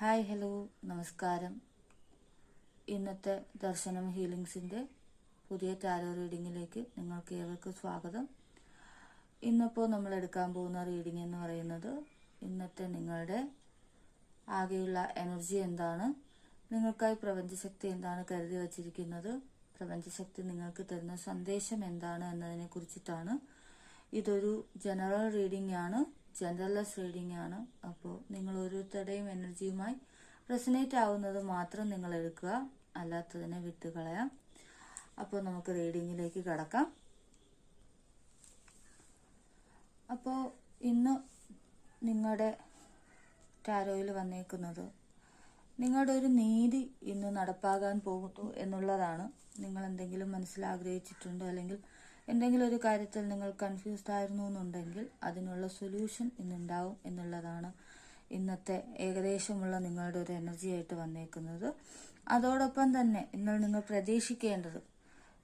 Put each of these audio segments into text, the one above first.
Hi hello നമസ്കാരം. ഇന്നത്തെ ദർശനം ഹീലിംഗ്സിൻ്റെ പുതിയ ടാരോ റീഡിങ്ങിലേക്ക് നിങ്ങൾക്ക് ഏവർക്കും സ്വാഗതം. ഇന്നിപ്പോൾ നമ്മൾ എടുക്കാൻ പോകുന്ന റീഡിംഗ് എന്ന് പറയുന്നത് ഇന്നത്തെ നിങ്ങളുടെ ആകെയുള്ള എനർജി എന്താണ്, നിങ്ങൾക്കായി പ്രപഞ്ചശക്തി എന്താണ് കരുതി വച്ചിരിക്കുന്നത്, പ്രപഞ്ചശക്തി നിങ്ങൾക്ക് തരുന്ന സന്ദേശം എന്താണ് എന്നതിനെ കുറിച്ചിട്ടാണ്. ഇതൊരു ജനറൽ റീഡിംഗ് ആണ്, ജനറൽലെസ് റീഡിംഗ് ആണ്. അപ്പോൾ നിങ്ങൾ ഓരോരുത്തരുടെയും എനർജിയുമായി റെസനേറ്റ് ആവുന്നത് മാത്രം നിങ്ങൾ എടുക്കുക, അല്ലാത്തതിനെ വിട്ടുകളയാം. അപ്പോൾ നമുക്ക് റീഡിങ്ങിലേക്ക് കടക്കാം. അപ്പോൾ ഇന്ന് നിങ്ങളുടെ ടാരോയിൽ വന്നേക്കുന്നത് നിങ്ങളുടെ ഒരു നീതി ഇന്ന് നടപ്പാകാൻ പോകുന്നു എന്നുള്ളതാണ്. നിങ്ങൾ എന്തെങ്കിലും മനസ്സിലാഗ്രഹിച്ചിട്ടുണ്ടോ, അല്ലെങ്കിൽ എന്തെങ്കിലും ഒരു കാര്യത്തിൽ നിങ്ങൾ കൺഫ്യൂസ്ഡ് ആയിരുന്നു എന്നുണ്ടെങ്കിൽ അതിനുള്ള സൊല്യൂഷൻ ഇന്നുണ്ടാവും എന്നുള്ളതാണ് ഇന്നത്തെ ഏകദേശമുള്ള നിങ്ങളുടെ ഒരു എനർജി ആയിട്ട് വന്നേക്കുന്നത്. അതോടൊപ്പം തന്നെ ഇന്ന് നിങ്ങൾ പ്രതീക്ഷിക്കേണ്ടത്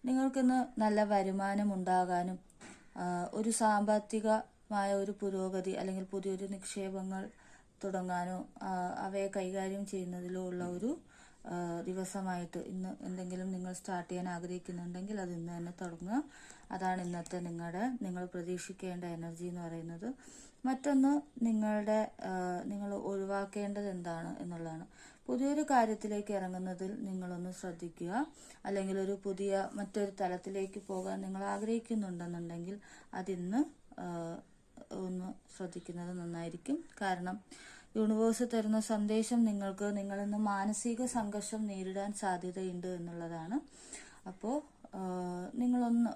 നിങ്ങൾക്കിന്ന് നല്ല വരുമാനം ഉണ്ടാകാനും ഒരു സാമ്പത്തികമായ ഒരു പുരോഗതി അല്ലെങ്കിൽ പുതിയൊരു നിക്ഷേപങ്ങൾ തുടങ്ങാനോ അവയെ കൈകാര്യം ചെയ്യുന്നതിലോ ഉള്ള ഒരു ദിവസമായിട്ട് ഇന്ന് എന്തെങ്കിലും നിങ്ങൾ സ്റ്റാർട്ട് ചെയ്യാൻ ആഗ്രഹിക്കുന്നുണ്ടെങ്കിൽ അത് ഇന്ന് തന്നെ തുടങ്ങുക. അതാണ് ഇന്നത്തെ നിങ്ങൾ പ്രതീക്ഷിക്കേണ്ട എനർജി എന്ന് പറയുന്നത്. മറ്റൊന്ന് നിങ്ങൾ ഒഴിവാക്കേണ്ടത് എന്താണ് എന്നുള്ളതാണ്. പുതിയൊരു കാര്യത്തിലേക്ക് ഇറങ്ങുന്നതിൽ നിങ്ങളൊന്ന് ശ്രദ്ധിക്കുക, അല്ലെങ്കിൽ ഒരു മറ്റൊരു തലത്തിലേക്ക് പോകാൻ നിങ്ങൾ ആഗ്രഹിക്കുന്നുണ്ടെന്നുണ്ടെങ്കിൽ അതിന്ന് ഒന്ന് ശ്രദ്ധിക്കുന്നത് നന്നായിരിക്കും. കാരണം യൂണിവേഴ്സ് തരുന്ന സന്ദേശം നിങ്ങളിന്ന് മാനസിക സംഘർഷം നേരിടാൻ സാധ്യതയുണ്ട് എന്നുള്ളതാണ്. അപ്പോൾ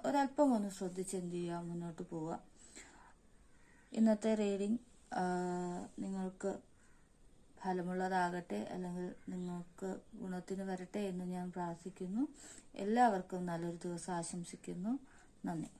ഒരല്പം ഒന്ന് ശ്രദ്ധിച്ച് എന്ത് ചെയ്യുക, മുന്നോട്ട് പോവുക. ഇന്നത്തെ റീഡിംഗ് നിങ്ങൾക്ക് ഫലമുള്ളതാകട്ടെ, അല്ലെങ്കിൽ നിങ്ങൾക്ക് ഗുണത്തിന് വരട്ടെ എന്ന് ഞാൻ പ്രാർത്ഥിക്കുന്നു. എല്ലാവർക്കും നല്ലൊരു ദിവസം ആശംസിക്കുന്നു. നന്ദി.